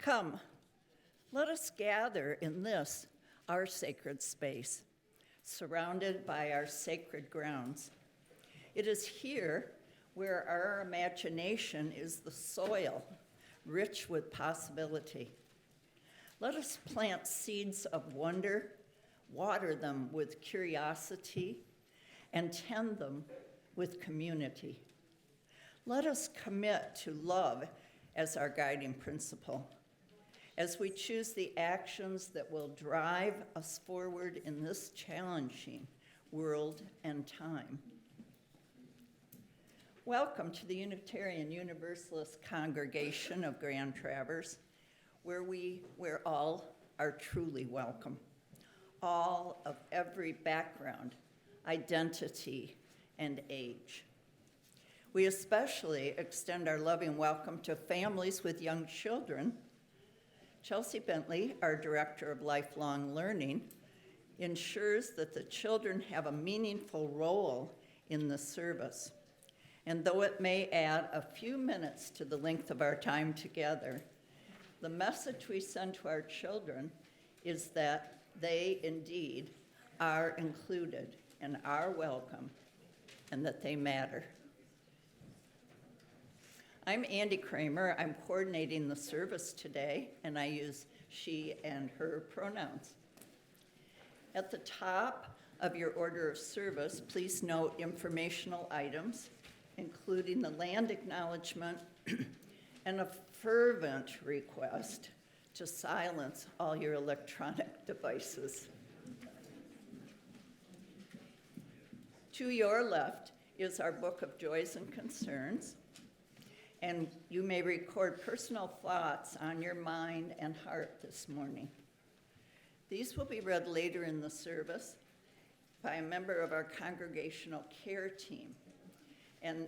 Come, let us gather in this, our sacred space, surrounded by our sacred grounds. It is here where our imagination is the soil, rich with possibility. Let us plant seeds of wonder, water them with curiosity, and tend them with community. Let us commit to love as our guiding principle, as we choose the actions that will drive us forward in this challenging world and time. Welcome to the Unitarian Universalist congregation of Grand Traverse, where all are truly welcome, all of every background, identity, and age. We especially extend our loving welcome to families with young children. Chelsea Bentley, our Director of Lifelong Learning, ensures that the children have a meaningful role in the service. And though it may add a few minutes to the length of our time together, the message we send to our children is that they indeed are included and are welcome, and that they matter. I'm Andy Kramer. I'm coordinating the service today, and I use she and her pronouns. At the top of your order of service, please note informational items, including the land acknowledgement and a fervent request to silence all your electronic devices. To your left is our Book of Joys and Concerns, and you may record personal thoughts on your mind and heart this morning. These will be read later in the service by a member of our congregational care team, and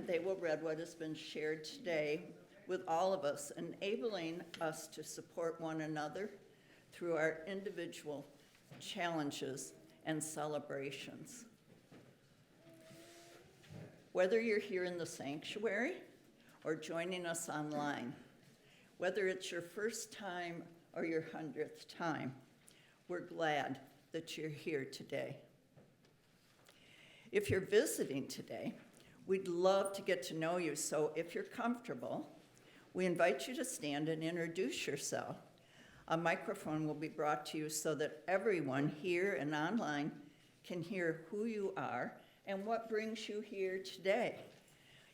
they will read what has been shared today with all of us, enabling us to support one another through our individual challenges and celebrations. Whether you're here in the sanctuary or joining us online, whether it's your first time or your 100th time, we're glad that you're here today. If you're visiting today, we'd love to get to know you, so if you're comfortable, we invite you to stand and introduce yourself. A microphone will be brought to you so that everyone here and online can hear who you are and what brings you here today.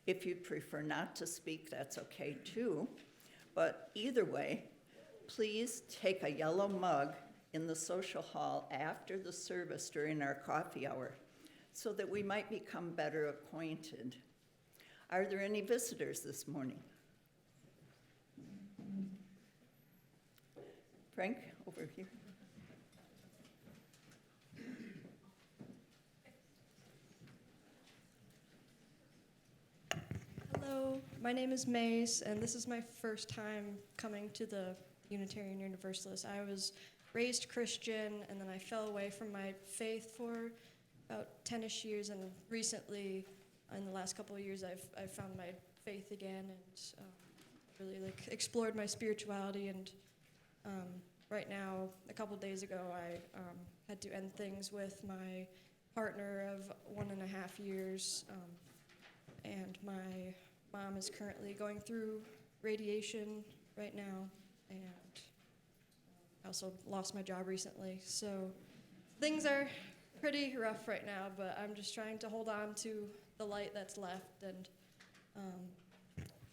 If you'd prefer not to speak, that's okay too. But either way, please take a yellow mug in the social hall after the service during our coffee hour so that we might become better acquainted. Are there any visitors this morning? Frank, over here. Hello, my name is Mace, and this is my first time coming to the Unitarian Universalist. I was raised Christian, and then I fell away from my faith for about 10-ish years, and recently, in the last couple of years, I've found my faith again and really explored my spirituality. And right now, a couple of days ago, I had to end things with my partner of 1.5 years, and my mom is currently going through radiation right now, and I also lost my job recently. So things are pretty rough right now, but I'm just trying to hold on to the light that's left, and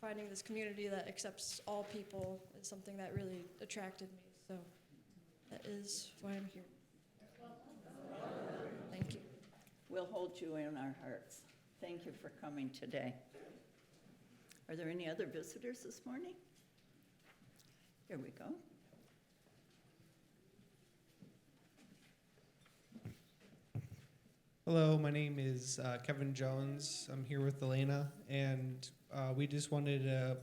finding this community that accepts all people is something that really attracted me. So that is why I'm here. Thank you. We'll hold you in our hearts. Thank you for coming today. Are there any other visitors this morning? Here we go. Hello, my name is Kevin Jones. I'm here with Elena, and we just wanted to,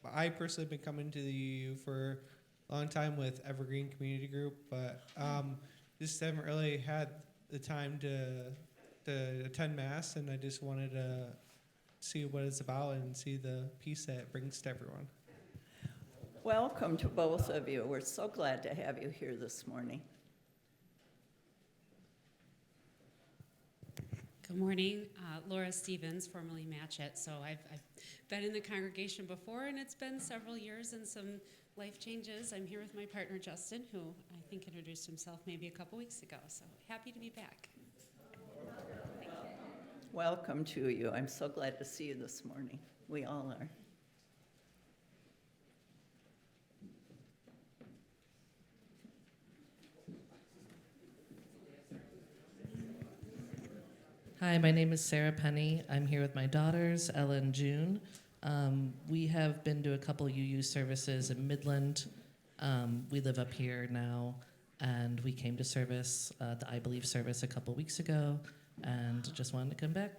I personally have been coming to the UU for a long time with Evergreen Community Group, but just haven't really had the time to attend Mass, and I just wanted to see what it's about and see the peace that it brings to everyone. Welcome to both of you. We're so glad to have you here this morning. Good morning, Laura Stevens, formerly Matchett. So I've been in the congregation before, and it's been several years and some life changes. I'm here with my partner, Justin, who I think introduced himself maybe a couple weeks ago. So happy to be back. Welcome to you. I'm so glad to see you this morning. We all are. Hi, my name is Sarah Penny. I'm here with my daughters, Ella and June. We have been to a couple UU services in Midland. We live up here now, and we came to service, the I Believe service a couple weeks ago, and just wanted to come back.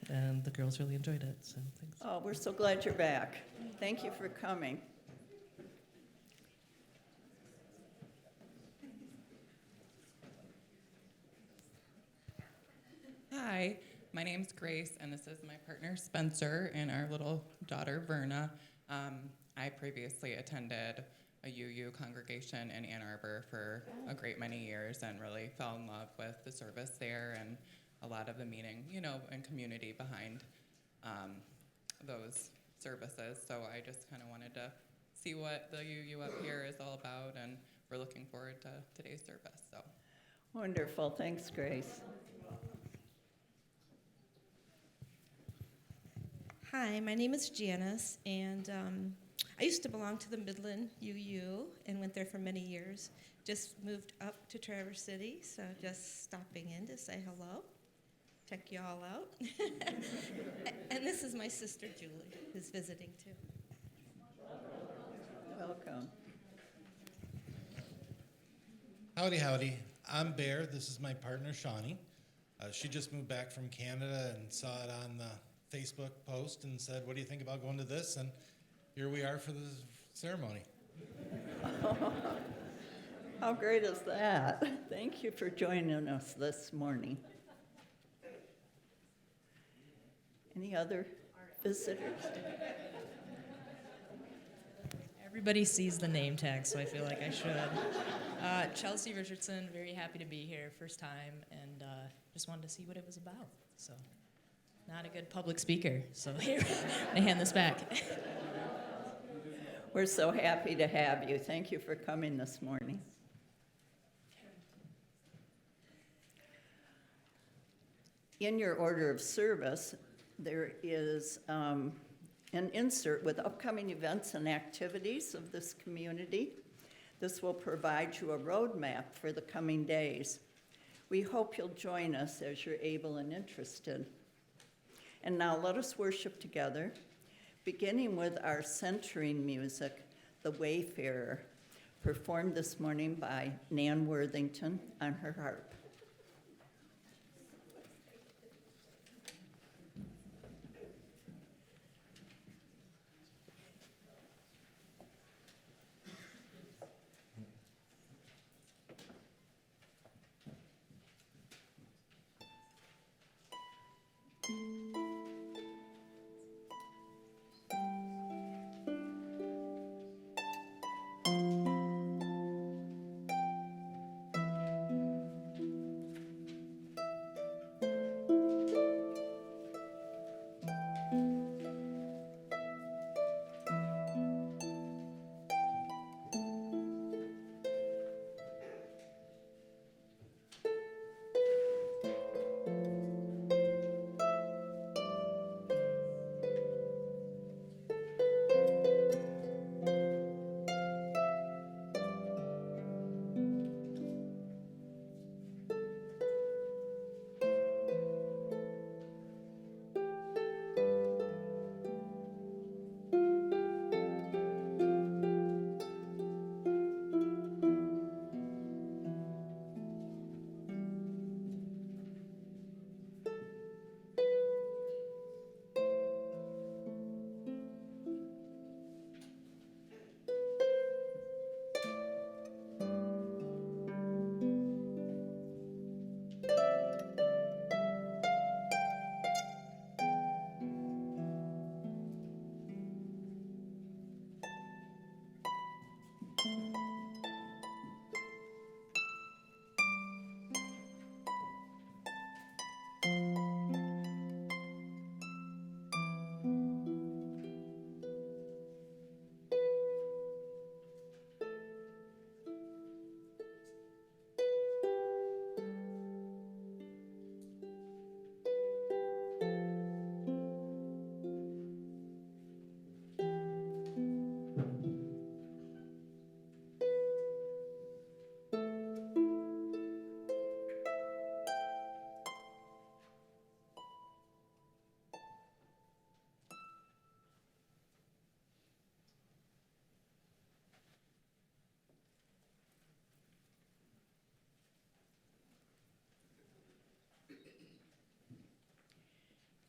And the girls really enjoyed it, so thanks. Oh, we're so glad you're back. Thank you for coming. Hi, my name's Grace, and this is my partner Spencer and our little daughter Verna. I previously attended a UU congregation in Ann Arbor for a great many years and really fell in love with the service there and a lot of the meaning, and community behind those services. So I just kind of wanted to see what the UU up here is all about, and we're looking forward to today's service. So Wonderful. Thanks, Grace. Hi, my name is Janice, and I used to belong to the Midland UU and went there for many years. Just moved up to Traverse City, so just stopping in to say hello, check you all out. And this is my sister Julie, who's visiting too. Welcome. Howdy, howdy. I'm Bear. This is my partner, Shawnee. She just moved back from Canada and saw it on the Facebook post and said, what do you think about going to this? And here we are for the ceremony. How great is that? Thank you for joining us this morning. Any other visitors? Everybody sees the name tag, so I feel like I should. Chelsea Richardson, very happy to be here, first time, and just wanted to see what it was about. So, not a good public speaker, so here, I hand this back. We're so happy to have you. Thank you for coming this morning. In your order of service, there is an insert with upcoming events and activities of this community. This will provide you a roadmap for the coming days. We hope you'll join us as you're able and interested. And now let us worship together, beginning with our centering music, The Wayfarer, performed this morning by Nan Worthington on her harp.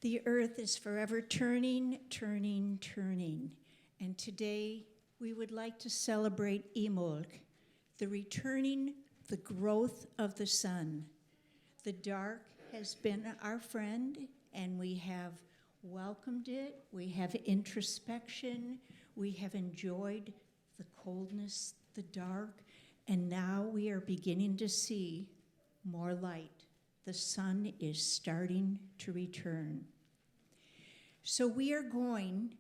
The earth is forever turning, turning, turning. And today we would like to celebrate Imbolc, the returning, the growth of the sun. The dark has been our friend, and we have welcomed it. We have introspection. We have enjoyed the coldness, the dark, and now we are beginning to see more light. The sun is starting to return. So we are going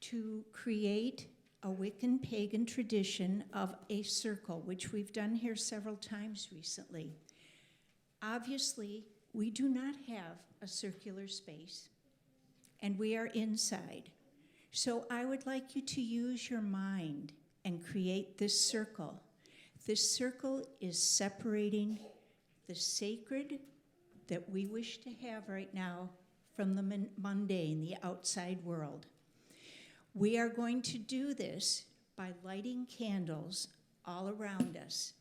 to create a Wiccan pagan tradition of a circle, which we've done here several times recently. Obviously, we do not have a circular space, and we are inside. So I would like you to use your mind and create this circle. This circle is separating the sacred that we wish to have right now from the mundane, the outside world. We are going to do this by lighting candles all around us.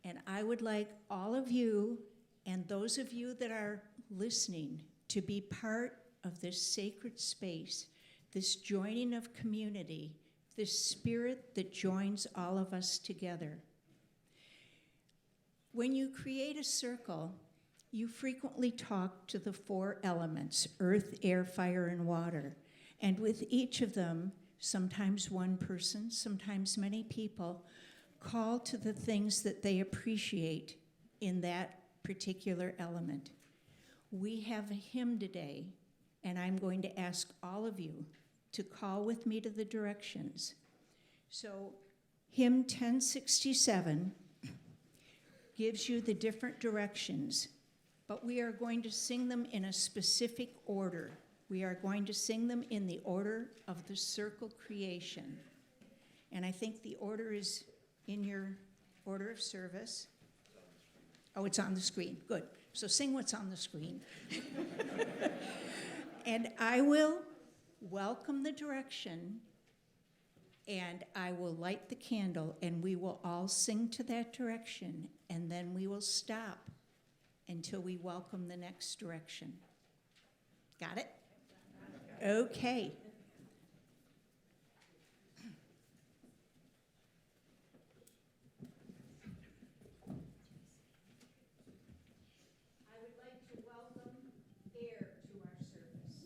And I would like all of you and those of you that are listening to be part of this sacred space, this joining of community, this spirit that joins all of us together. When you create a circle, you frequently talk to the 4 elements, earth, air, fire, and water. And with each of them, sometimes one person, sometimes many people, call to the things that they appreciate in that particular element. We have a hymn today, and I'm going to ask all of you to call with me to the directions. So, hymn 1067 gives you the different directions, but we are going to sing them in a specific order. We are going to sing them in the order of the circle creation. And I think the order is in your order of service. Oh, it's on the screen. Good. So sing what's on the screen. And I will welcome the direction, and I will light the candle, and we will all sing to that direction, and then we will stop until we welcome the next direction. Got it? Okay. I would like to welcome air to our service.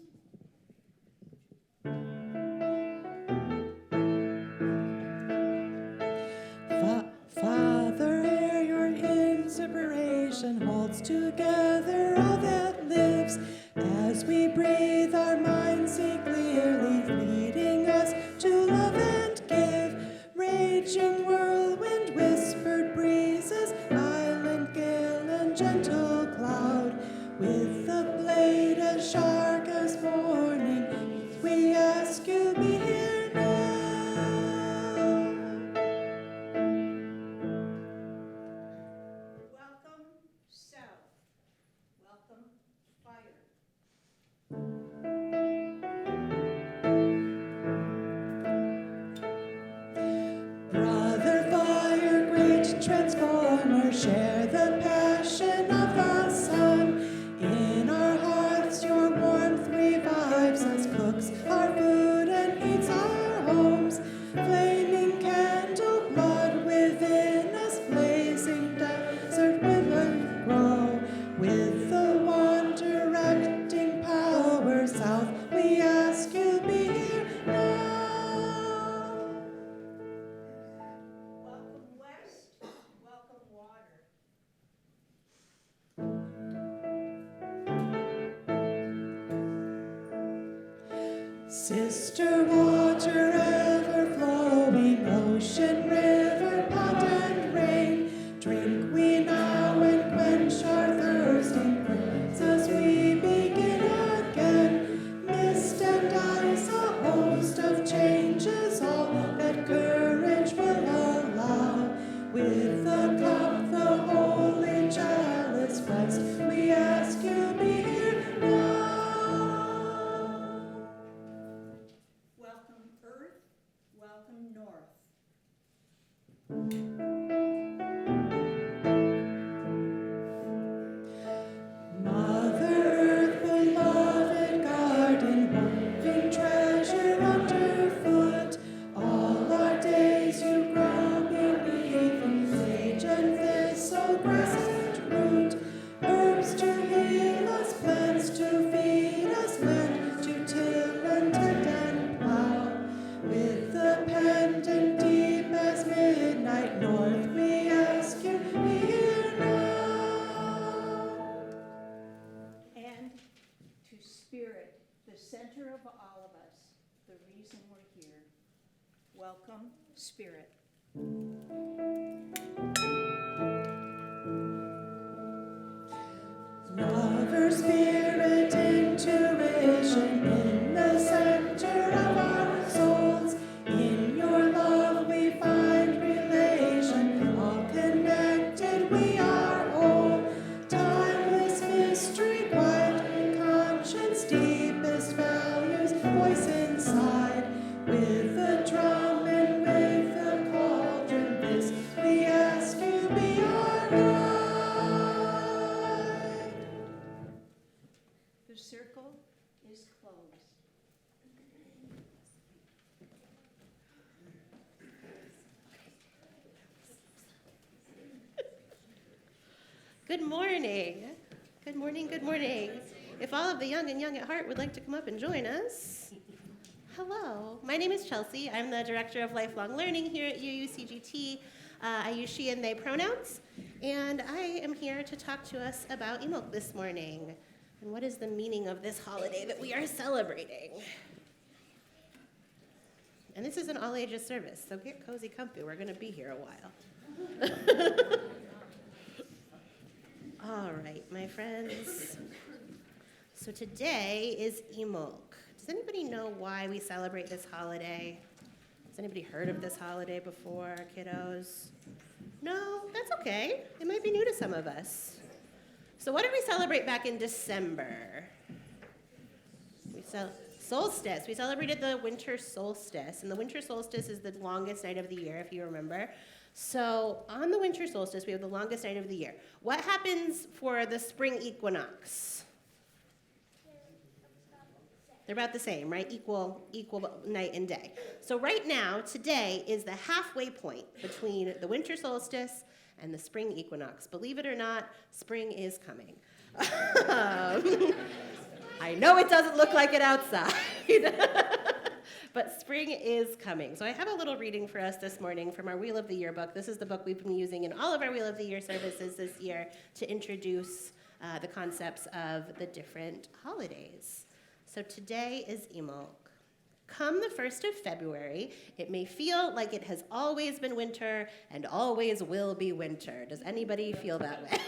Father, air, your inspiration holds together all that lives. As we breathe, our minds see clearly, leading us to love and give. Raging whirlwind, whispered breezes, island gale and gentle cloud. With the blade as sharp as morning, we ask you be here now. Welcome, south. Welcome, fire. Brother fire, great transformer, share the passion of the sun. In our hearts your warmth revives us, cooks our food and heats our homes. Flaming candle, blood within us, blazing desert woodland grow. With the one directing power south, we ask you be here now. Welcome, west. Welcome, water. Sister water ever flowing, ocean, river, pond, and rain. Drink we now and quench our thirsting praise as we begin again. Mist and ice, a host of changes, all that courage will allow. With the cup, the holy chalice blessed, we ask you be here now. Welcome, earth. care of all of us, the reason we're here. Welcome, Spirit. Lover, spirit, intuition in the center of our souls. In your love we find relation. All connected we are whole. Timeless mystery, quiet conscience, deepest values, voice inside. With the drum and with the cauldron, this we ask you be our guide. The circle is closed. Good morning. Good morning, good morning. If all of the young and young at heart would like to come up and join us. Hello, my name is Chelsea. I'm the Director of Lifelong Learning here at UUCGT. I use she and they pronouns, and I am here to talk to us about Imbolc this morning. And what is the meaning of this holiday that we are celebrating? And this is an all-ages service, so get cozy comfy. We're gonna be here a while. All right, my friends. So today is Imbolc. Does anybody know why we celebrate this holiday? Has anybody heard of this holiday before, kiddos? No, that's okay. It might be new to some of us. So what did we celebrate back in December? Solstice. We celebrated the winter solstice, and the winter solstice is the longest night of the year, if you remember. So on the winter solstice, we have the longest night of the year. What happens for the spring equinox? They're about the same, right? Equal night and day. So right now, today is the halfway point between the winter solstice and the spring equinox. Believe it or not, spring is coming. I know it doesn't look like it outside, but spring is coming. So I have a little reading for us this morning from our Wheel of the Year book. This is the book we've been using in all of our Wheel of the Year services this year to introduce the concepts of the different holidays. So today is Imbolc. Come the 1st of February, it may feel like it has always been winter and always will be winter. Does anybody feel that way?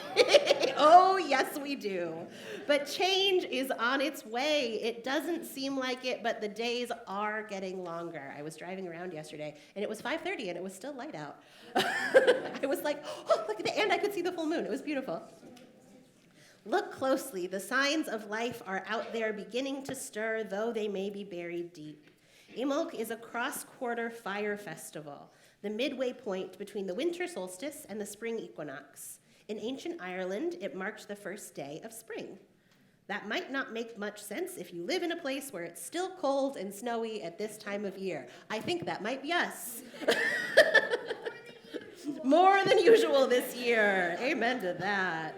Oh, yes, we do. But change is on its way. It doesn't seem like it, but the days are getting longer. I was driving around yesterday, and it was 5:30, and it was still light out. I was like, oh, look at it, and I could see the full moon. It was beautiful. Look closely. The signs of life are out there beginning to stir, though they may be buried deep. Imbolc is a cross-quarter fire festival, the midway point between the winter solstice and the spring equinox. In ancient Ireland, it marked the first day of spring. That might not make much sense if you live in a place where it's still cold and snowy at this time of year. I think that might be us. More than usual this year. Amen to that.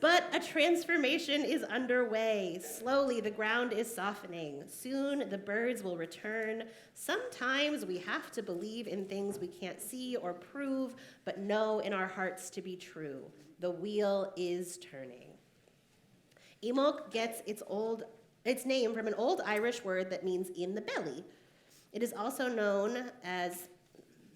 But a transformation is underway. Slowly, the ground is softening. Soon, the birds will return. Sometimes we have to believe in things we can't see or prove, but know in our hearts to be true. The wheel is turning. Imbolc gets its name from an old Irish word that means in the belly. It is also known as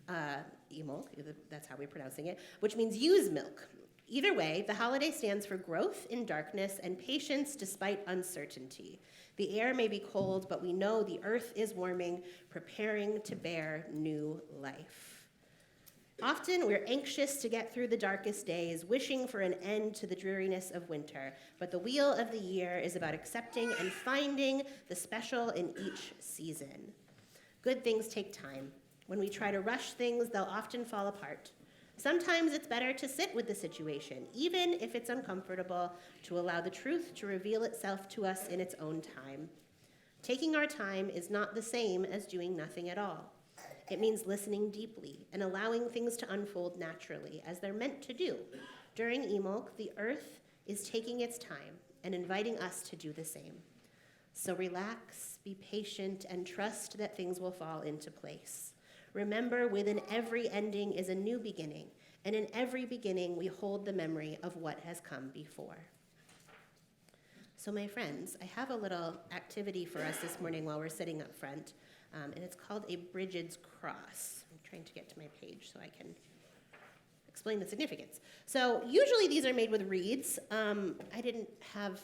Imbolc, that's how we're pronouncing it, which means ewe's milk. Either way, the holiday stands for growth in darkness and patience despite uncertainty. The air may be cold, but we know the earth is warming, preparing to bear new life. Often we're anxious to get through the darkest days, wishing for an end to the dreariness of winter, but the Wheel of the Year is about accepting and finding the special in each season. Good things take time. When we try to rush things, they'll often fall apart. Sometimes it's better to sit with the situation, even if it's uncomfortable, to allow the truth to reveal itself to us in its own time. Taking our time is not the same as doing nothing at all. It means listening deeply and allowing things to unfold naturally, as they're meant to do. During Imbolc, the earth is taking its time and inviting us to do the same. So relax, be patient, and trust that things will fall into place. Remember, within every ending is a new beginning, and in every beginning we hold the memory of what has come before. So my friends, I have a little activity for us this morning while we're sitting up front, and it's called a Brigid's Cross. I'm trying to get to my page so I can explain the significance. So usually these are made with reeds. I didn't have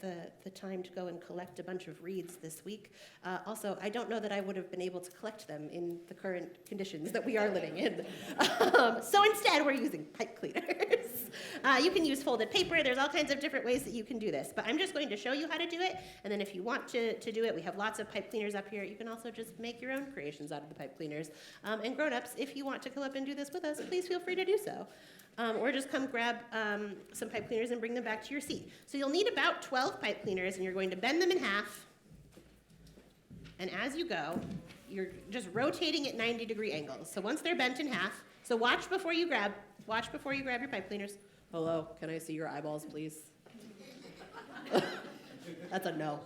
the time to go and collect a bunch of reeds this week. Also, I don't know that I would have been able to collect them in the current conditions that we are living in. So instead, we're using pipe cleaners. You can use folded paper. There's all kinds of different ways that you can do this. But I'm just going to show you how to do it. And then if you want to do it, we have lots of pipe cleaners up here. You can also just make your own creations out of the pipe cleaners. And grown-ups, if you want to come up and do this with us, please feel free to do so. Or just come grab some pipe cleaners and bring them back to your seat. So you'll need about 12 pipe cleaners, and you're going to bend them in half. And as you go, you're just rotating at 90-degree angles. So once they're bent in half, so watch before you grab your pipe cleaners. Hello, can I see your eyeballs, please? That's a no.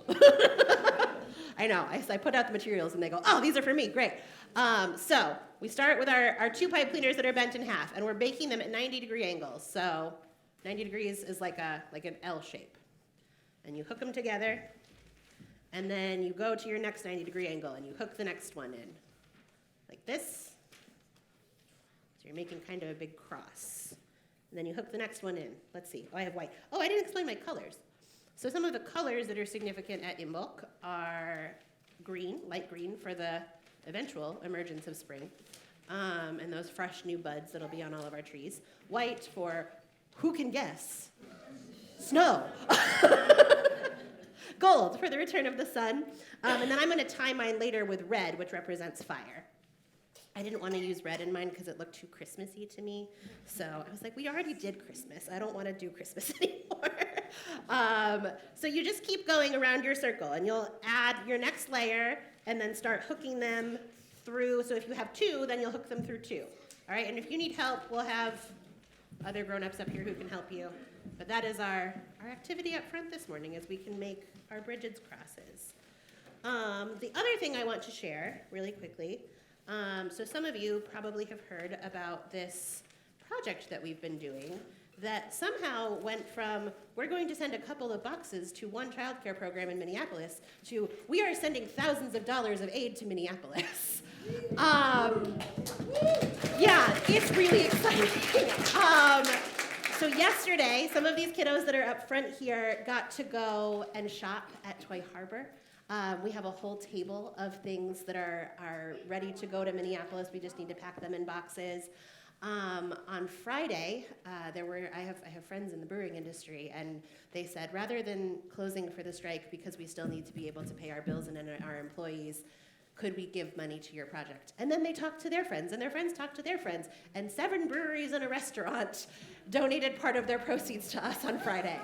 I know, I put out the materials and they go, oh, these are for me, great. So we start with our 2 pipe cleaners that are bent in half, and we're baking them at 90-degree angles. So 90 degrees is like an L shape. And you hook them together, and then you go to your next 90-degree angle, and you hook the next one in, like this. So you're making kind of a big cross. And then you hook the next one in. Let's see. Oh, I have white. Oh, I didn't explain my colors. So some of the colors that are significant at Imbolc are green, light green, for the eventual emergence of spring, and those fresh new buds that'll be on all of our trees. White for, who can guess? Snow. Gold for the return of the sun. And then I'm going to tie mine later with red, which represents fire. I didn't want to use red in mine because it looked too Christmassy to me. So I was like, we already did Christmas. I don't want to do Christmas anymore. So you just keep going around your circle, and you'll add your next layer and then start hooking them through. So if you have 2, then you'll hook them through 2. All right, and if you need help, we'll have other grown-ups up here who can help you. But that is our activity up front this morning, as we can make our Brigid's crosses. The other thing I want to share really quickly, so some of you probably have heard about this project that we've been doing that somehow went from, we're going to send a couple of boxes to one childcare program in Minneapolis, to we are sending thousands of dollars of aid to Minneapolis. Yeah, it's really exciting. So yesterday, some of these kiddos that are up front here got to go and shop at Toy Harbor. We have a whole table of things that are ready to go to Minneapolis. We just need to pack them in boxes. On Friday, I have friends in the brewing industry, and they said, rather than closing for the strike because we still need to be able to pay our bills and our employees, could we give money to your project? And then they talked to their friends, and their friends talked to their friends, and 7 breweries and a restaurant donated part of their proceeds to us on Friday.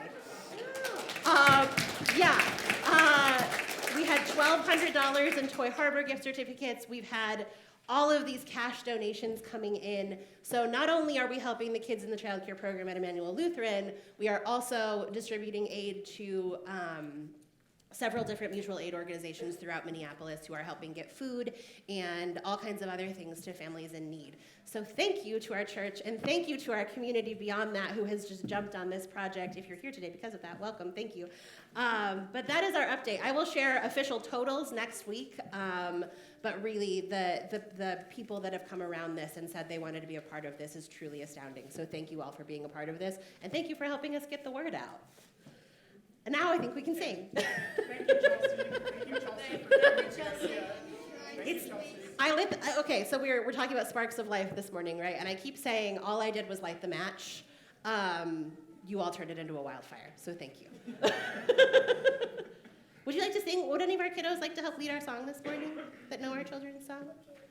We had $1,200 in Toy Harbor gift certificates. We've had all of these cash donations coming in. So not only are we helping the kids in the child care program at Emmanuel Lutheran, we are also distributing aid to several different mutual aid organizations throughout Minneapolis who are helping get food and all kinds of other things to families in need. So thank you to our church, and thank you to our community beyond that who has just jumped on this project. If you're here today because of that, welcome, thank you. But that is our update. I will share official totals next week, but really the people that have come around this and said they wanted to be a part of this is truly astounding. So thank you all for being a part of this, and thank you for helping us get the word out. And now I think we can sing. Thank you, Chelsea. Thank you, Chelsea. Okay, so we're talking about sparks of life this morning, right? And I keep saying all I did was light the match. You all turned it into a wildfire, so thank you. Would you like to sing? Would any of our kiddos like to help lead our song this morning that know our children's song?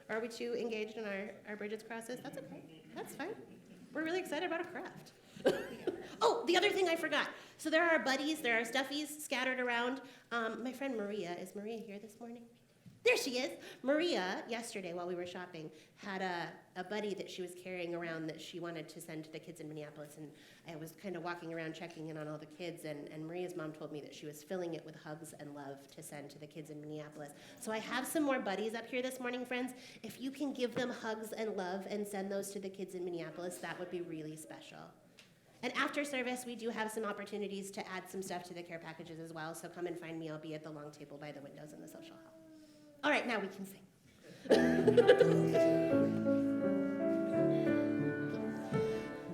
Or are we too engaged in our Brigid's crosses? That's okay. That's fine. We're really excited about a craft. Oh, the other thing I forgot. So there are buddies, there are stuffies scattered around. My friend Maria, is Maria here this morning? There she is. Maria, yesterday while we were shopping, had a buddy that she was carrying around that she wanted to send to the kids in Minneapolis. And I was kind of walking around checking in on all the kids, and Maria's mom told me that she was filling it with hugs and love to send to the kids in Minneapolis. So I have some more buddies up here this morning, friends. If you can give them hugs and love and send those to the kids in Minneapolis, that would be really special. And after service, we do have some opportunities to add some stuff to the care packages as well, so come and find me. I'll be at the long table by the windows in the social hall. All right, now we can sing.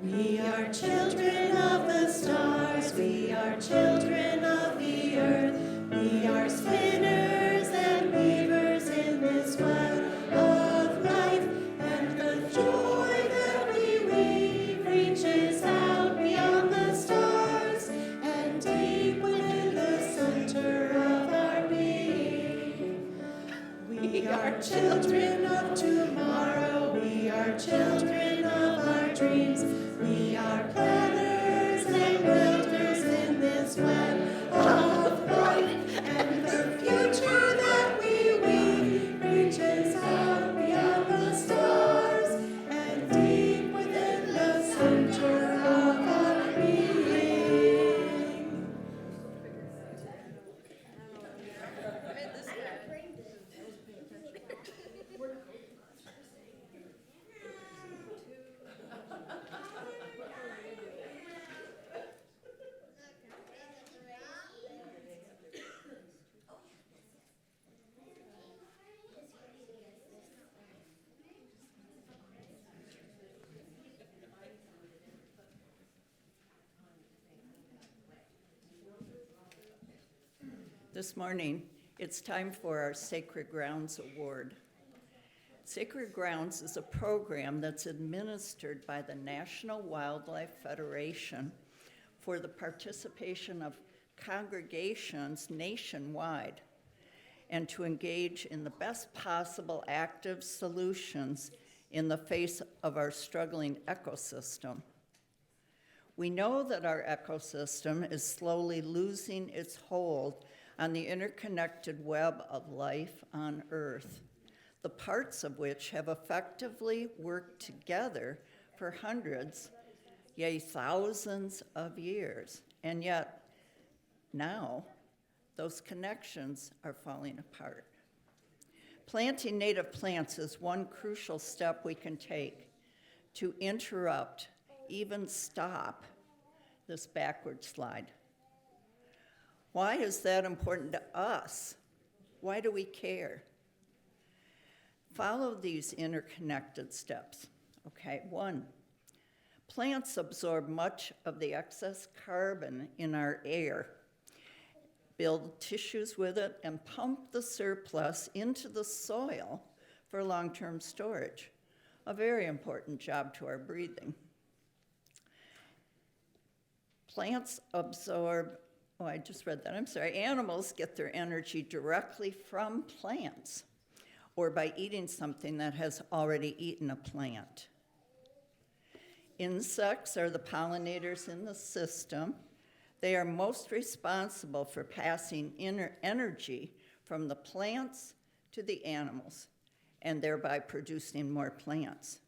We are children of the stars, we are children of the earth, we are spinners and weavers in this web of life, and the joy that we weave reaches out beyond the stars and deep within the center of our being. We are children of tomorrow, we are children of our dreams. We are planners and builders in this web of life, and the future that we weave reaches out beyond the stars and deep within the center of our being. This morning, it's time for our Sacred Grounds Award. Sacred Grounds is a program that's administered by the National Wildlife Federation for the participation of congregations nationwide and to engage in the best possible active solutions in the face of our struggling ecosystem. We know that our ecosystem is slowly losing its hold on the interconnected web of life on Earth, the parts of which have effectively worked together for hundreds, yea, thousands of years. And yet, now, those connections are falling apart. Planting native plants is one crucial step we can take to interrupt, even stop, this backward slide. Why is that important to us? Why do we care? Follow these interconnected steps. Okay, 1, plants absorb much of the excess carbon in our air, build tissues with it, and pump the surplus into the soil for long-term storage. A very important job to our breathing. Plants absorb, oh, I just read that, I'm sorry. Animals get their energy directly from plants or by eating something that has already eaten a plant. Insects are the pollinators in the system. They are most responsible for passing energy from the plants to the animals and thereby producing more plants.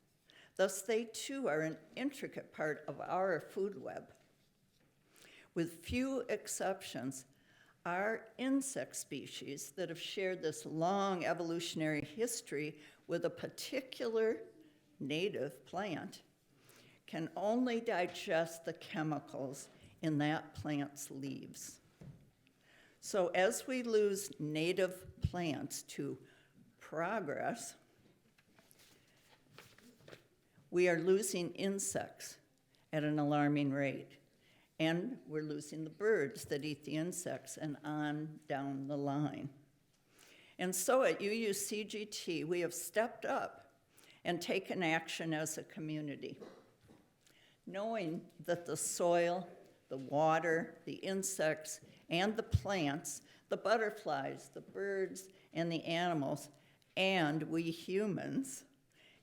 Thus, they too are an intricate part of our food web. With few exceptions, our insect species that have shared this long evolutionary history with a particular native plant can only digest the chemicals in that plant's leaves. So as we lose native plants to progress, we are losing insects at an alarming rate. And we're losing the birds that eat the insects, and on down the line. And so at UUCGT, we have stepped up and taken action as a community, knowing that the soil, the water, the insects, and the plants, the butterflies, the birds, and the animals, and we humans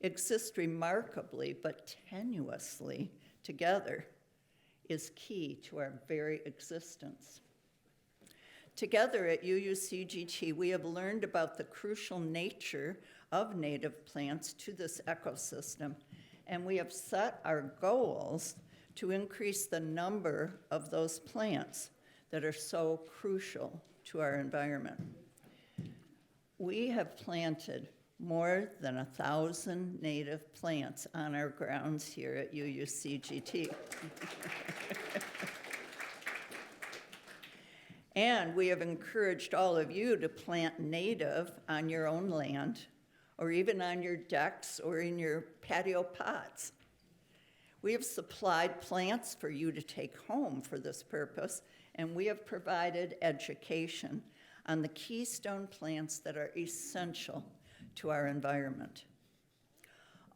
exist remarkably but tenuously together is key to our very existence. Together at UUCGT, we have learned about the crucial nature of native plants to this ecosystem, and we have set our goals to increase the number of those plants that are so crucial to our environment. We have planted more than 1,000 native plants on our grounds here at UUCGT. And we have encouraged all of you to plant native on your own land, or even on your decks or in your patio pots. We have supplied plants for you to take home for this purpose, and we have provided education on the keystone plants that are essential to our environment.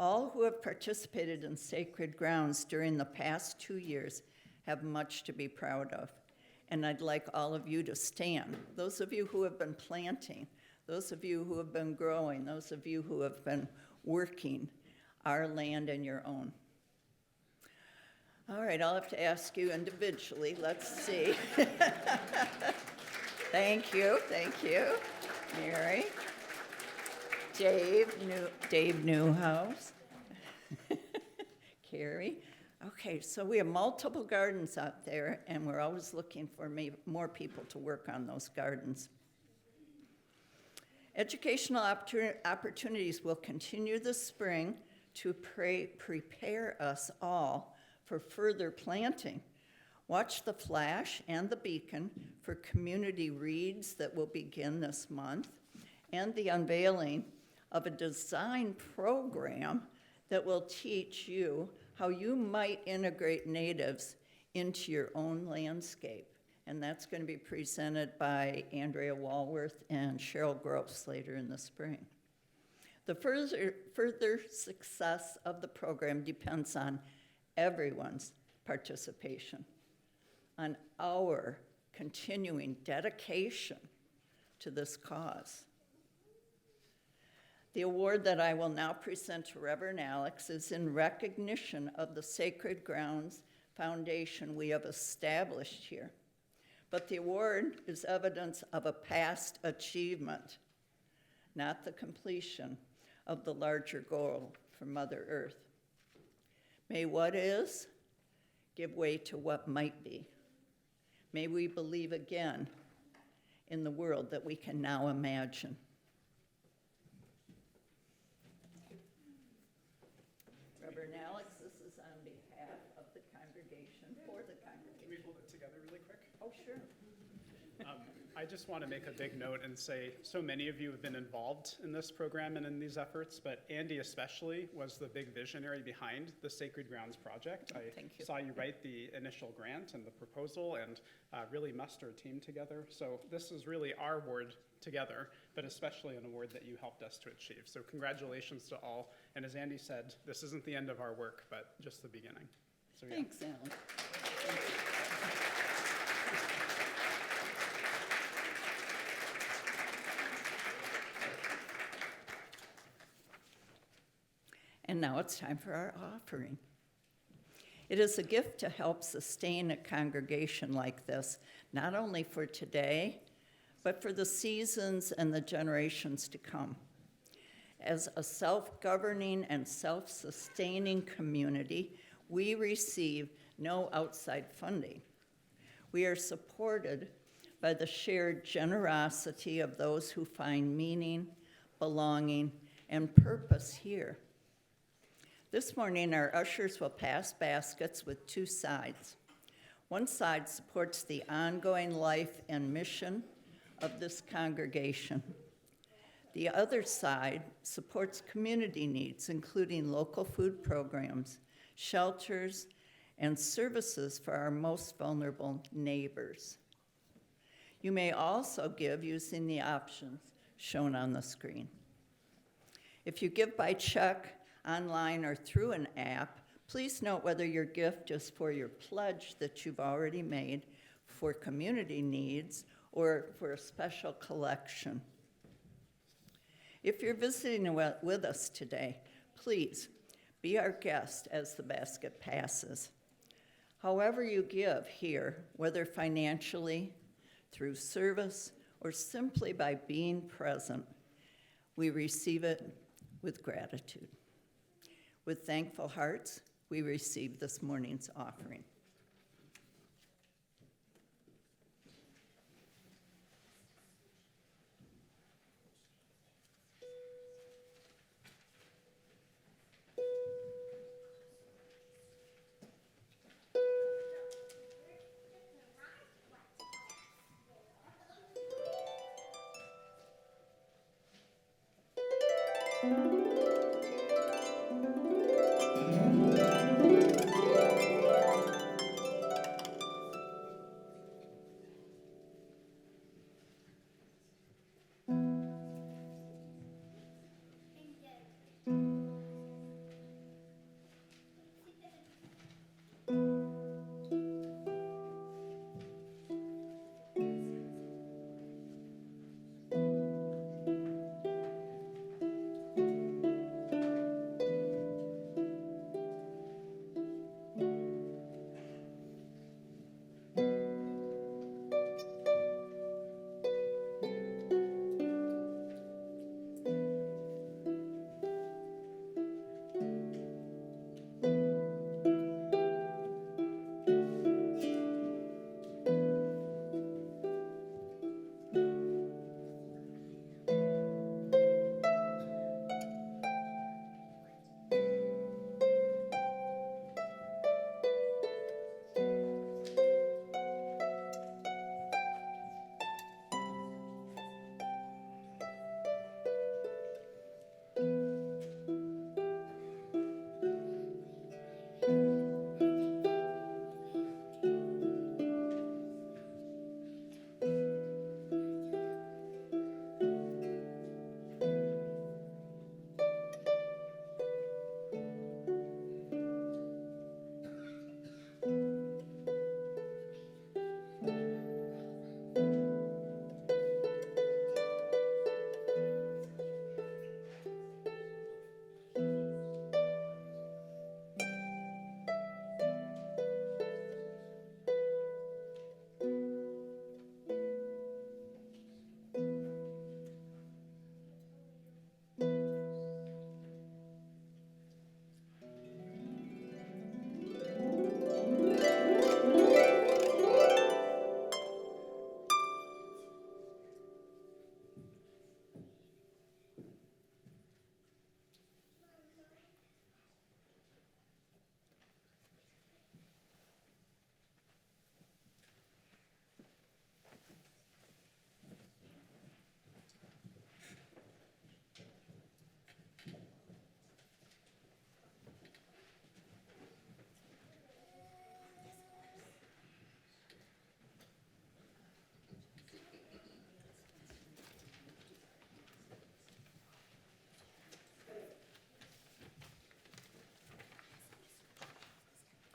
All who have participated in sacred grounds during the past 2 years have much to be proud of. And I'd like all of you to stand. Those of you who have been planting, those of you who have been growing, those of you who have been working our land and your own. All right, I'll have to ask you individually. Let's see. Thank you, Mary. Dave Newhouse. Carrie. Okay, so we have multiple gardens out there, and we're always looking for more people to work on those gardens. Educational opportunities will continue this spring to prepare us all for further planting. Watch the Flash and the Beacon for community reads that will begin this month, and the unveiling of a design program that will teach you how you might integrate natives into your own landscape. And that's going to be presented by Andrea Walworth and Cheryl Gross later in the spring. The further success of the program depends on everyone's participation, on our continuing dedication to this cause. The award that I will now present to Reverend Alex is in recognition of the Sacred Grounds Foundation we have established here. But the award is evidence of a past achievement, not the completion of the larger goal for Mother Earth. May what is give way to what might be. May we believe again in the world that we can now imagine. Reverend Alex, this is on behalf of the congregation, for the congregation. Can we hold it together really quick? Oh, sure. I just want to make a big note and say so many of you have been involved in this program and in these efforts, but Andy especially was the big visionary behind the Sacred Grounds project. Thank you. Saw you write the initial grant and the proposal and really muster a team together. So this is really our award together, but especially an award that you helped us to achieve. So congratulations to all. And as Andy said, this isn't the end of our work, but just the beginning. So, yeah. Thanks, Alan. Thank you. And now it's time for our offering. It is a gift to help sustain a congregation like this, not only for today, but for the seasons and the generations to come. As a self-governing and self-sustaining community, we receive no outside funding. We are supported by the shared generosity of those who find meaning, belonging, and purpose here. This morning, our ushers will pass baskets with two sides. One side supports the ongoing life and mission of this congregation. The other side supports community needs, including local food programs, shelters, and services for our most vulnerable neighbors. You may also give using the options shown on the screen. If you give by check, online, or through an app, please note whether your gift is for your pledge that you've already made, for community needs, or for a special collection. If you're visiting with us today, please be our guest as the basket passes. However you give here, whether financially, through service, or simply by being present, we receive it with gratitude. With thankful hearts, we receive this morning's offering.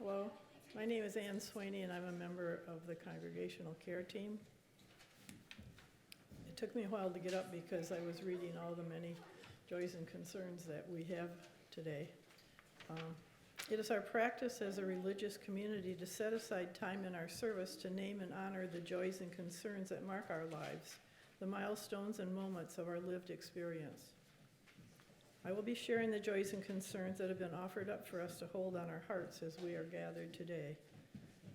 Hello, my name is Ann Sweeney, and I'm a member of the Congregational Care Team. It took me a while to get up because I was reading all the many joys and concerns that we have today. It is our practice as a religious community to set aside time in our service to name and honor the joys and concerns that mark our lives, the milestones and moments of our lived experience. I will be sharing the joys and concerns that have been offered up for us to hold on our hearts as we are gathered today.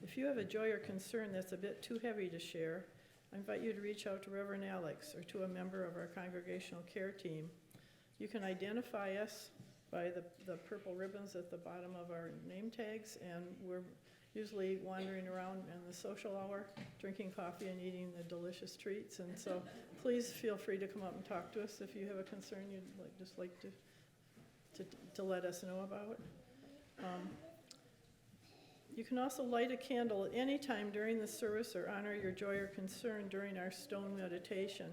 If you have a joy or concern that's a bit too heavy to share, I invite you to reach out to Reverend Alex or to a member of our Congregational Care Team. You can identify us by the purple ribbons at the bottom of our name tags, and we're usually wandering around in the social hour, drinking coffee and eating the delicious treats. And so please feel free to come up and talk to us if you have a concern you'd like to let us know about. You can also light a candle at any time during the service or honor your joy or concern during our stone meditation,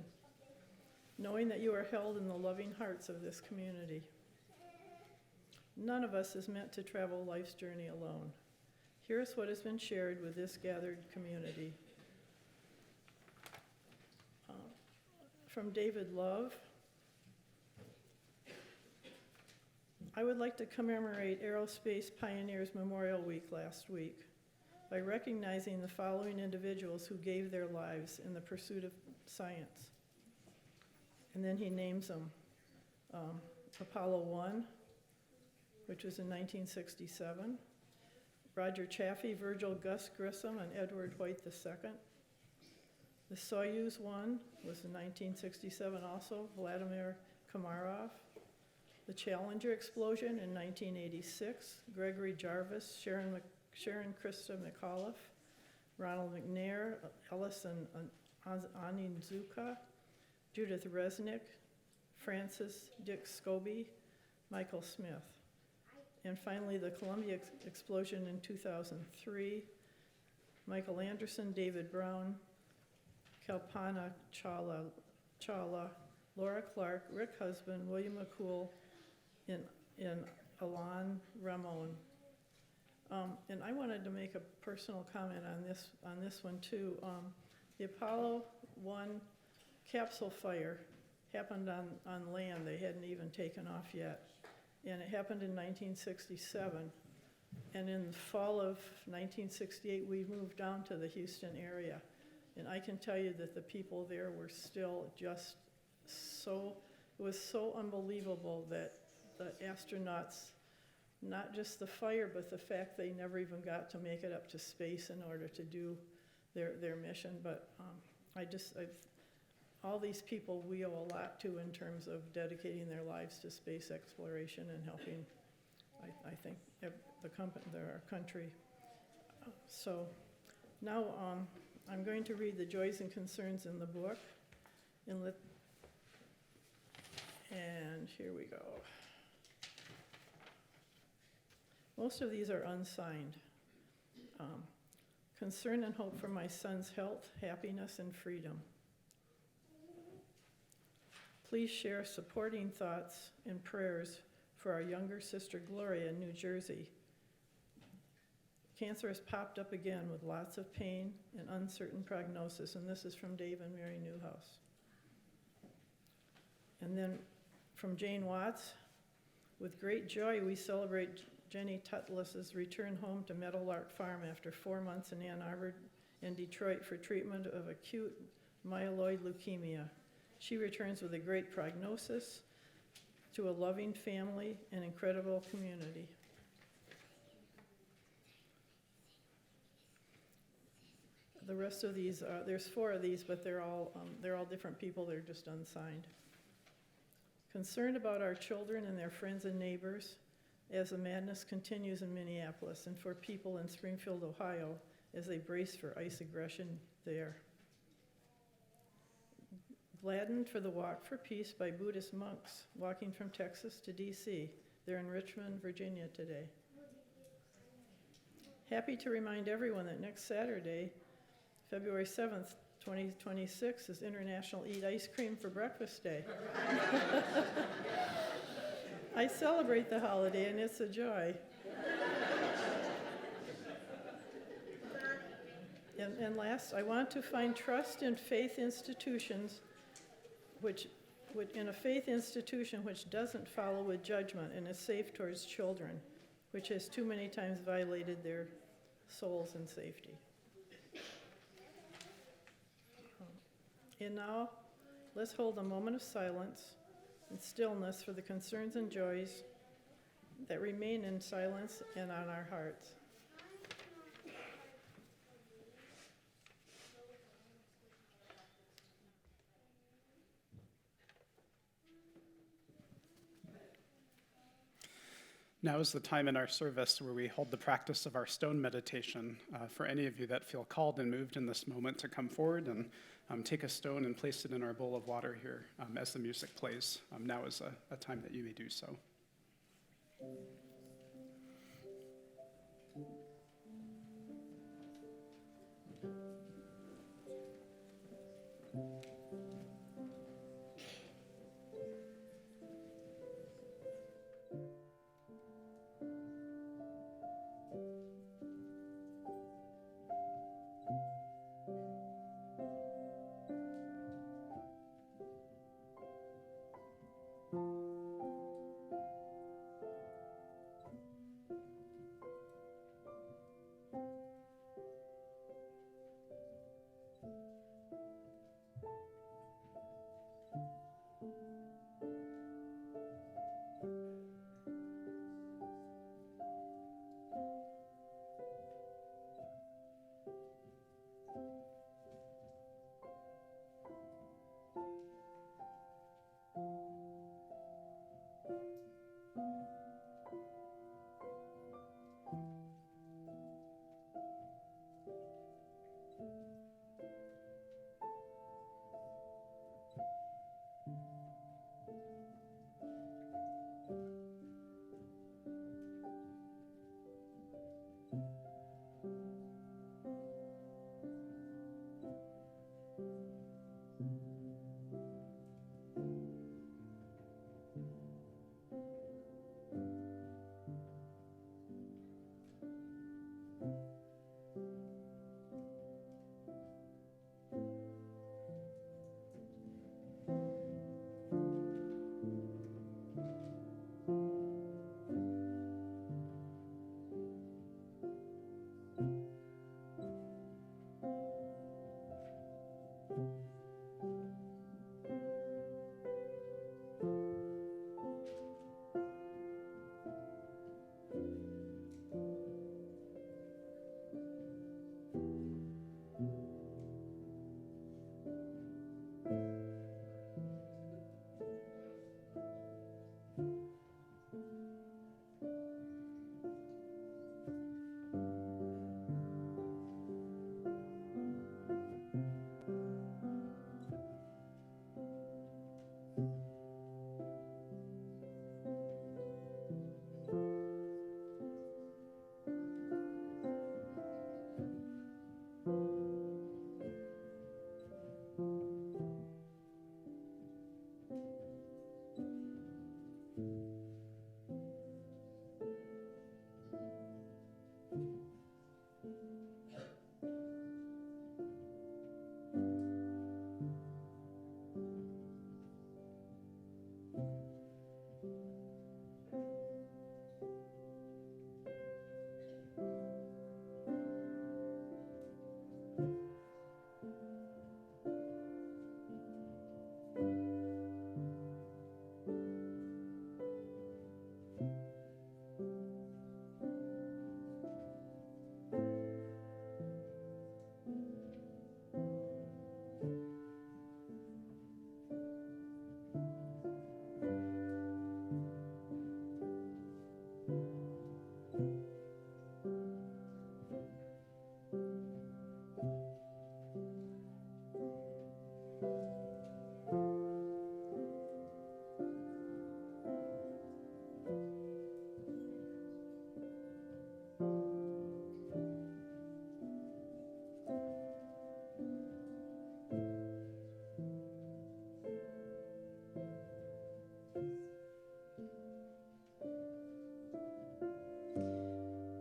knowing that you are held in the loving hearts of this community. None of us is meant to travel life's journey alone. Here is what has been shared with this gathered community. From David Love, I would like to commemorate Aerospace Pioneers Memorial Week last week by recognizing the following individuals who gave their lives in the pursuit of science. And then he names them. Apollo 1, which was in 1967. Roger Chaffee, Virgil Gus Grissom, and Edward White II. The Soyuz 1 was in 1967 also, Vladimir Komarov. The Challenger explosion in 1986, Gregory Jarvis, Sharon Krista McAuliffe, Ronald McNair, Ellison Onizuka, Judith Resnick, Francis Dick Scobie, Michael Smith. And finally, the Columbia explosion in 2003, Michael Anderson, David Brown, Kalpana Chawla, Laura Clark, Rick Husband, William McCool, and Alon Ramon. And I wanted to make a personal comment on this one too. The Apollo 1 capsule fire happened on land they hadn't even taken off yet. And it happened in 1967. And in the fall of 1968, we moved down to the Houston area. And I can tell you that the people there were still just so, it was so unbelievable that the astronauts, not just the fire, but the fact they never even got to make it up to space in order to do their mission. But all these people we owe a lot to in terms of dedicating their lives to space exploration and helping, I think, our country. So now I'm going to read the joys and concerns in the book. And here we go. Most of these are unsigned. Concern and hope for my son's health, happiness, and freedom. Please share supporting thoughts and prayers for our younger sister Gloria in New Jersey. Cancer has popped up again with lots of pain and uncertain prognosis, and this is from Dave and Mary Newhouse. And then from Jane Watts, with great joy we celebrate Jenny Tutlis's return home to Meadowlark Farm after 4 months in Ann Arbor and Detroit for treatment of acute myeloid leukemia. She returns with a great prognosis to a loving family and incredible community. The rest of these, there's 4 of these, but they're all different people. They're just unsigned. Concerned about our children and their friends and neighbors as the madness continues in Minneapolis, and for people in Springfield, Ohio, as they brace for ICE aggression there. Gladdened for the Walk for Peace by Buddhist monks walking from Texas to D.C. They're in Richmond, Virginia today. Happy to remind everyone that next Saturday, February 7th, 2026, is International Eat Ice Cream for Breakfast Day. I celebrate the holiday, and it's a joy. And last, I want to find trust in faith institutions in a faith institution which doesn't follow with judgment and is safe towards children, which has too many times violated their souls and safety. And now, let's hold a moment of silence and stillness for the concerns and joys that remain in silence and on our hearts. Now is the time in our service where we hold the practice of our stone meditation. For any of you that feel called and moved in this moment to come forward and take a stone and place it in our bowl of water here as the music plays. Now is a time that you may do so.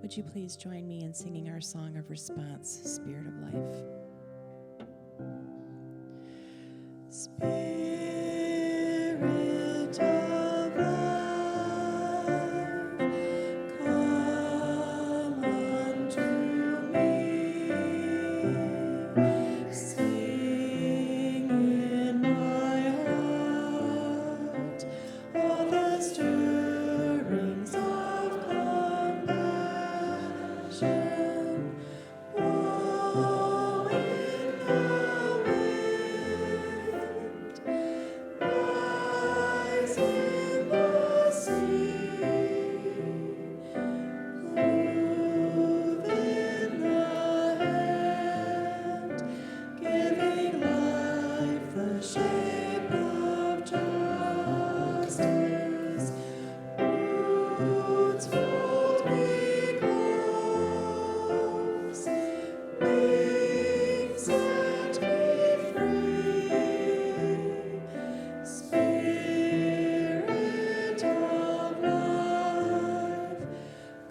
Would you please join me in singing our song of response, Spirit of Life? Spirit of life, come unto me. Sing in my heart all the stirrings of compassion. Blow in the wind, rise in the sea, move in the hand, giving life the shape of justice. Roots fold me close, wings set me free. Spirit of life,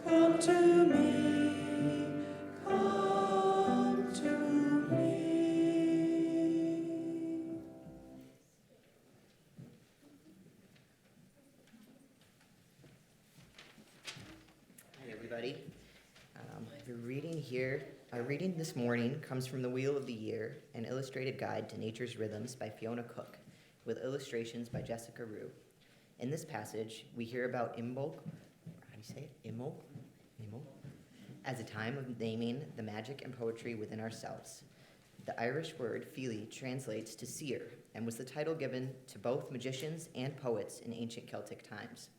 come to me, come to me. Hi, everybody. The reading here, our reading this morning comes from The Wheel of the Year, an illustrated guide to nature's rhythms by Fiona Cook, with illustrations by Jessica Rue. In this passage, we hear about Imbolc, how do you say it? Imbolc? Imbolc? As a time of naming the magic and poetry within ourselves. The Irish word fili translates to seer and was the title given to both magicians and poets in ancient Celtic times.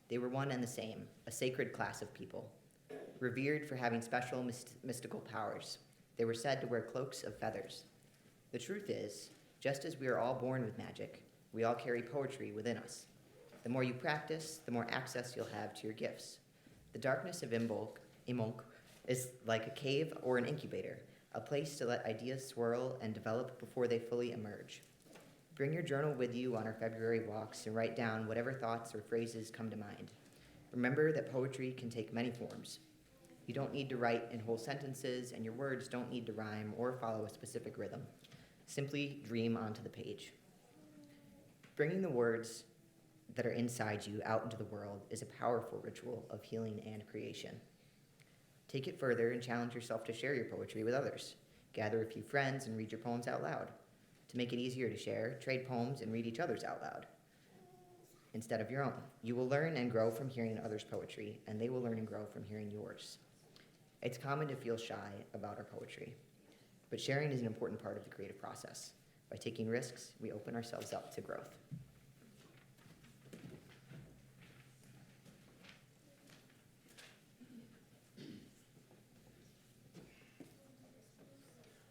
They were one and the same, a sacred class of people, revered for having special mystical powers. They were said to wear cloaks of feathers. The truth is, just as we are all born with magic, we all carry poetry within us. The more you practice, the more access you'll have to your gifts. The darkness of Imbolc, is like a cave or an incubator, a place to let ideas swirl and develop before they fully emerge. Bring your journal with you on our February walks and write down whatever thoughts or phrases come to mind. Remember that poetry can take many forms. You don't need to write in whole sentences, and your words don't need to rhyme or follow a specific rhythm. Simply dream onto the page. Bringing the words that are inside you out into the world is a powerful ritual of healing and creation. Take it further and challenge yourself to share your poetry with others. Gather a few friends and read your poems out loud. To make it easier to share, trade poems, and read each other's out loud instead of your own. You will learn and grow from hearing others' poetry, and they will learn and grow from hearing yours. It's common to feel shy about our poetry, but sharing is an important part of the creative process. By taking risks, we open ourselves up to growth.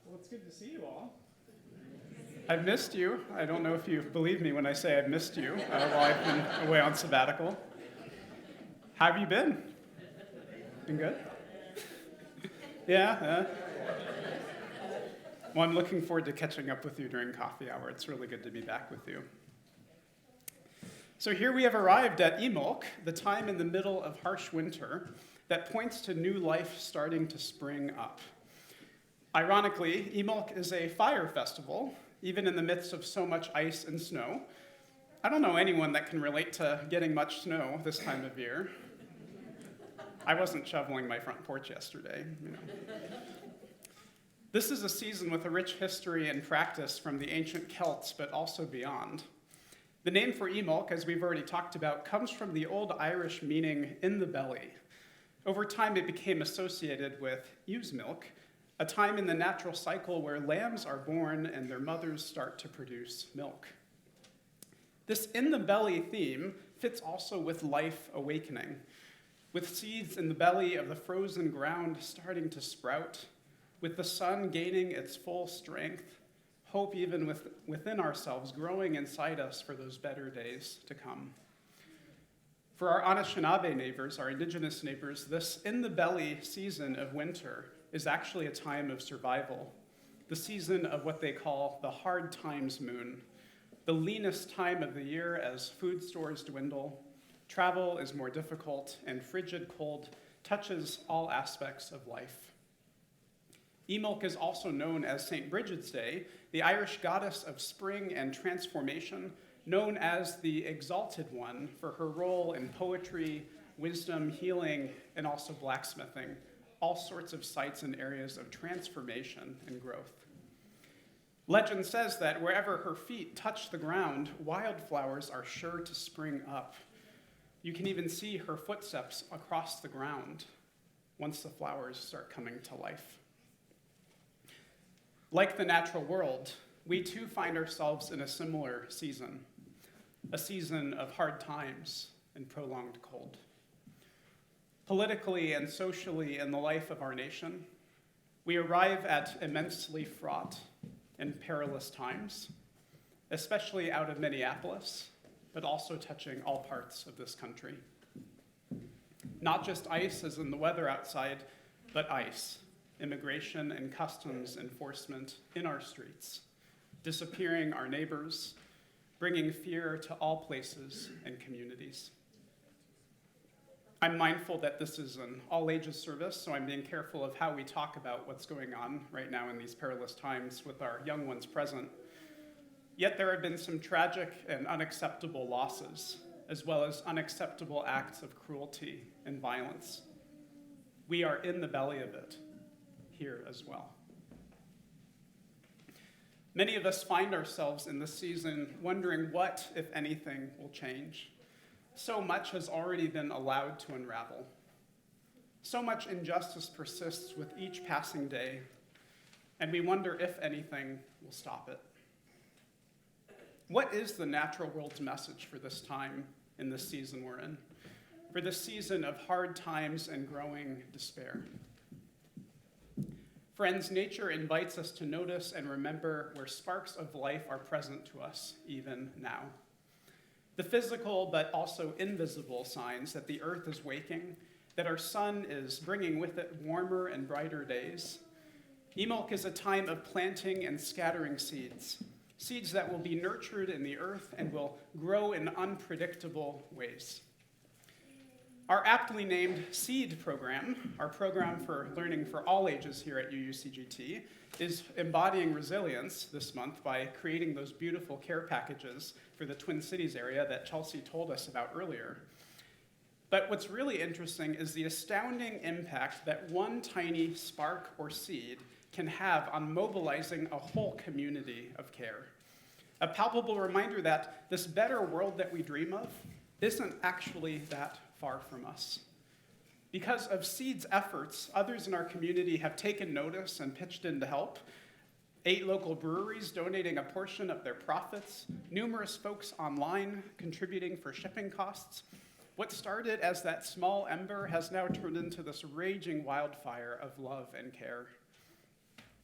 Well, it's good to see you all. I've missed you. I don't know if you believe me when I say I've missed you while I've been away on sabbatical. How have you been? Been good? Yeah? Well, I'm looking forward to catching up with you during coffee hour. It's really good to be back with you. So here we have arrived at Imbolc, the time in the middle of harsh winter that points to new life starting to spring up. Ironically, Imbolc is a fire festival, even in the midst of so much ice and snow. I don't know anyone that can relate to getting much snow this time of year. I wasn't shoveling my front porch yesterday, you know. This is a season with a rich history and practice from the ancient Celts, but also beyond. The name for Imbolc, as we've already talked about, comes from the old Irish meaning in the belly. Over time, it became associated with ewe's milk, a time in the natural cycle where lambs are born and their mothers start to produce milk. This in the belly theme fits also with life awakening, with seeds in the belly of the frozen ground starting to sprout, with the sun gaining its full strength, hope even within ourselves growing inside us for those better days to come. For our Anishinaabe neighbors, our indigenous neighbors, this in the belly season of winter is actually a time of survival, the season of what they call the hard times moon, the leanest time of the year as food stores dwindle, travel is more difficult, and frigid cold touches all aspects of life. Imbolc is also known as Saint Brigid's Day, the Irish goddess of spring and transformation, known as the Exalted One for her role in poetry, wisdom, healing, and also blacksmithing, all sorts of sites and areas of transformation and growth. Legend says that wherever her feet touch the ground, wildflowers are sure to spring up. You can even see her footsteps across the ground once the flowers start coming to life. Like the natural world, we too find ourselves in a similar season, a season of hard times and prolonged cold. Politically and socially in the life of our nation, we arrive at immensely fraught and perilous times, especially out of Minneapolis, but also touching all parts of this country. Not just ice as in the weather outside, but ice, immigration and customs enforcement in our streets, disappearing our neighbors, bringing fear to all places and communities. I'm mindful that this is an all-ages service, so I'm being careful of how we talk about what's going on right now in these perilous times with our young ones present. Yet there have been some tragic and unacceptable losses, as well as unacceptable acts of cruelty and violence. We are in the belly of it, here as well. Many of us find ourselves in this season wondering what, if anything, will change. So much has already been allowed to unravel. So much injustice persists with each passing day, and we wonder if anything will stop it. What is the natural world's message for this time in this season we're in? For this season of hard times and growing despair? Friends, nature invites us to notice and remember where sparks of life are present to us even now. The physical but also invisible signs that the earth is waking, that our sun is bringing with it warmer and brighter days. Imbolc is a time of planting and scattering seeds, seeds that will be nurtured in the earth and will grow in unpredictable ways. Our aptly named SEED program, our program for learning for all ages here at UUCGT, is embodying resilience this month by creating those beautiful care packages for the Twin Cities area that Chelsea told us about earlier. But what's really interesting is the astounding impact that one tiny spark or seed can have on mobilizing a whole community of care. A palpable reminder that this better world that we dream of isn't actually that far from us. Because of Seed's efforts, others in our community have taken notice and pitched in to help. 8 local breweries donating a portion of their profits, numerous folks online contributing for shipping costs. What started as that small ember has now turned into this raging wildfire of love and care.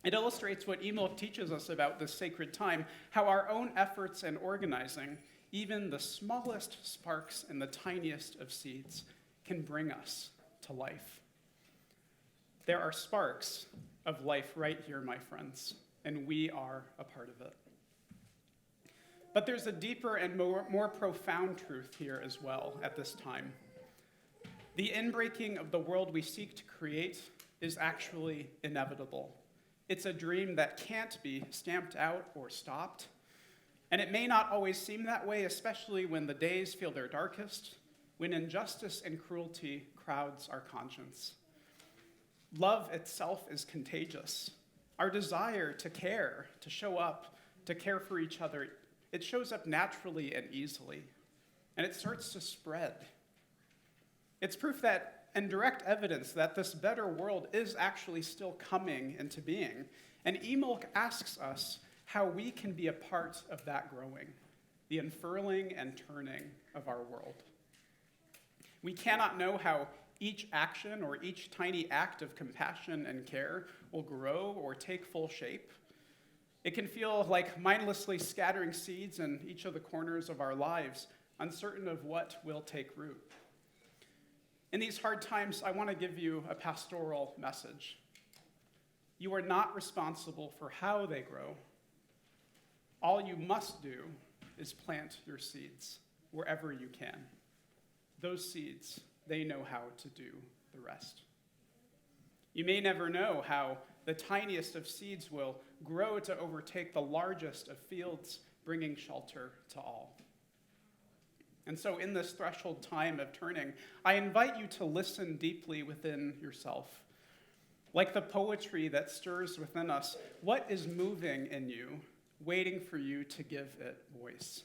It illustrates what Imbolc teaches us about this sacred time, how our own efforts and organizing, even the smallest sparks and the tiniest of seeds, can bring us to life. There are sparks of life right here, my friends, and we are a part of it. But there's a deeper and more profound truth here as well at this time. The inbreaking of the world we seek to create is actually inevitable. It's a dream that can't be stamped out or stopped. And it may not always seem that way, especially when the days feel their darkest, when injustice and cruelty crowds our conscience. Love itself is contagious. Our desire to care, to show up, to care for each other, it shows up naturally and easily, and it starts to spread. It's proof that, and direct evidence that this better world is actually still coming into being. And Imbolc asks us how we can be a part of that growing, the unfurling and turning of our world. We cannot know how each action or each tiny act of compassion and care will grow or take full shape. It can feel like mindlessly scattering seeds in each of the corners of our lives, uncertain of what will take root. In these hard times, I want to give you a pastoral message. You are not responsible for how they grow. All you must do is plant your seeds wherever you can. Those seeds, they know how to do the rest. You may never know how the tiniest of seeds will grow to overtake the largest of fields, bringing shelter to all. And so in this threshold time of turning, I invite you to listen deeply within yourself. Like the poetry that stirs within us, what is moving in you, waiting for you to give it voice?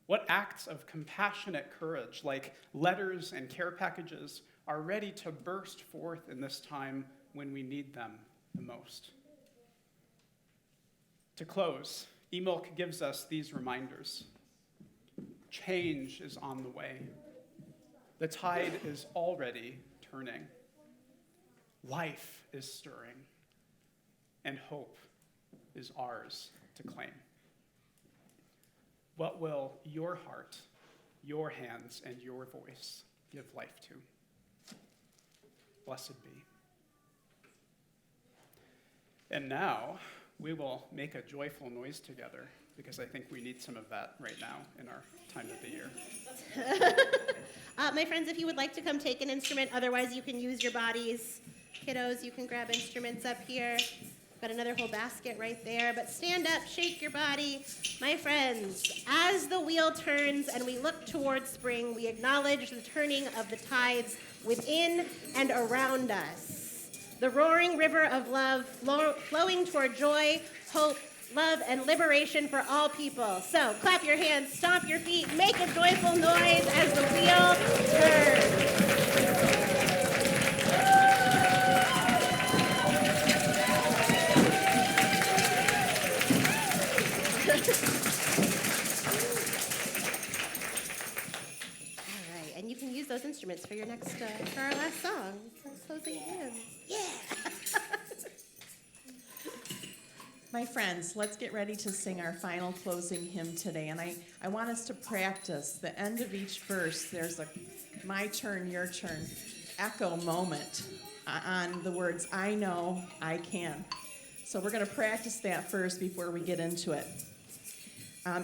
What acts of compassionate courage, like letters and care packages, are ready to burst forth in this time when we need them the most? To close, Imbolc gives us these reminders. Change is on the way. The tide is already turning. Life is stirring. And hope is ours to claim. What will your heart, your hands, and your voice give life to? Blessed be. And now, we will make a joyful noise together, because I think we need some of that right now in our time of the year. My friends, if you would like to come take an instrument, otherwise you can use your bodies. Kiddos, you can grab instruments up here. Got another whole basket right there, but stand up, shake your body. My friends, as the wheel turns and we look towards spring, we acknowledge the turning of the tides within and around us. The roaring river of love flowing toward joy, hope, love, and liberation for all people. So clap your hands, stomp your feet, make a joyful noise as the wheel turns. Those instruments for your next, for our last song, for closing hymn. Yeah! My friends, let's get ready to sing our final closing hymn today. And I want us to practice the end of each verse. There's a my turn, your turn echo moment on the words, I know, I can. So we're going to practice that first before we get into it.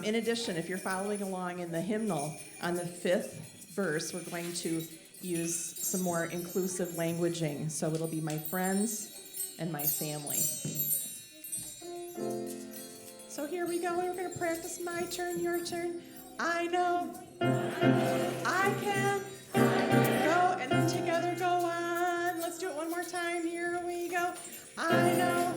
In addition, if you're following along in the hymnal, on the 5th verse, we're going to use some more inclusive languaging. So it'll be my friends and my family. So here we go. We're going to practice my turn, your turn. I know, I can, go, and then together go on. Let's do it one more time. Here we go. I know,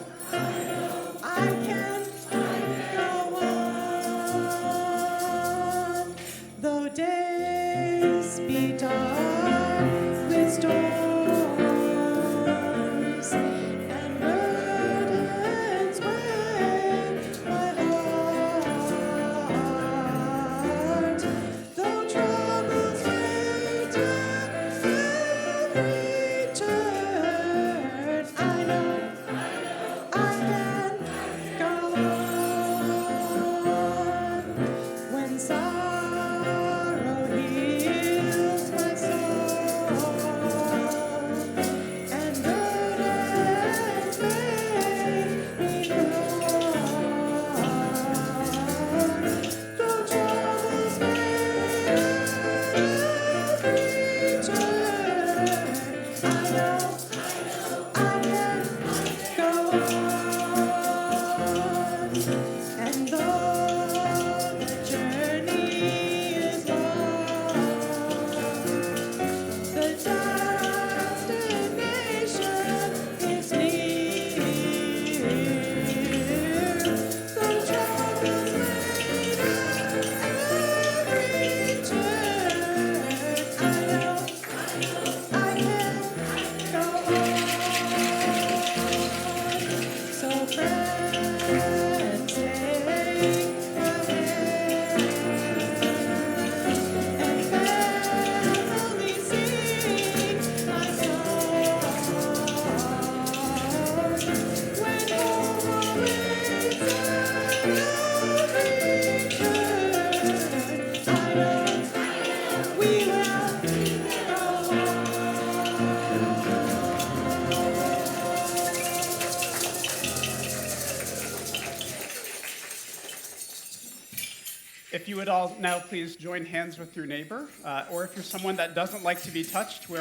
If you would all now please join hands with your neighbor, or if you're someone that doesn't like to be touched, we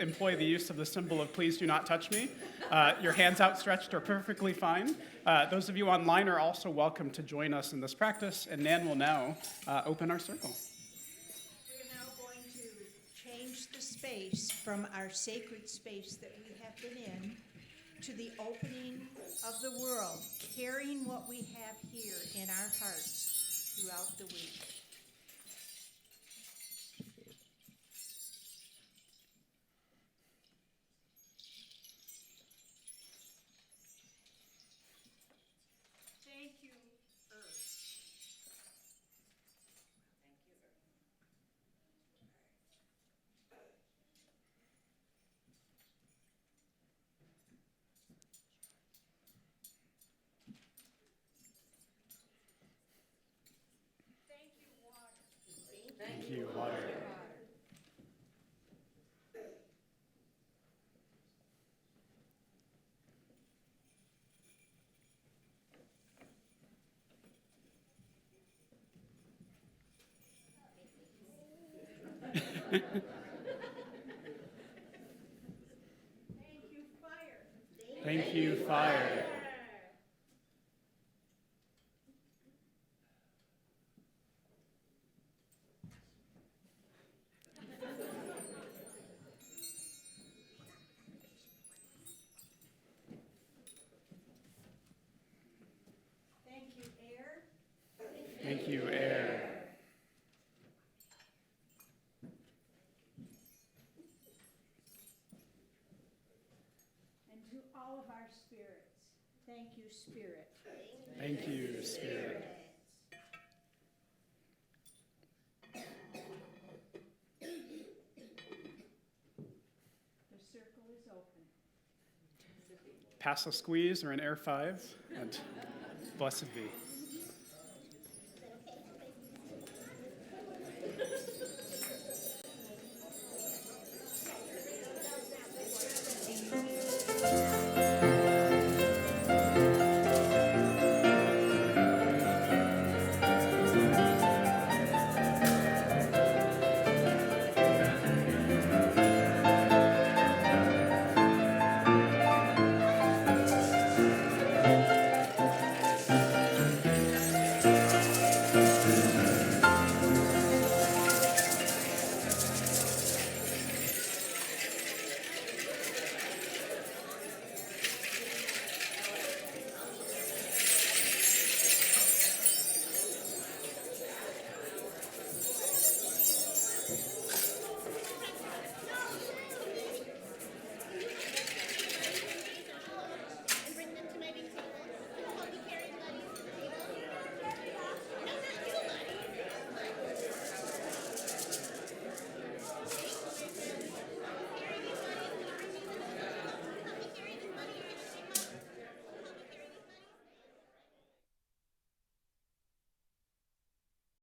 employ the use of the symbol of please do not touch me. Your hands outstretched are perfectly fine. Those of you online are also welcome to join us in this practice, and Nan will now open our circle. We're now going to change the space from our sacred space that we have been in to the opening of the world, carrying what we have here in our hearts throughout the week. Thank you, Earth. Thank you, water. Thank you, fire. Thank you, air. Thank you, air. And to all of our spirits, thank you, Spirit. Thank you, Spirit. The circle is open. Pass a squeeze or an air 5, and blessed be.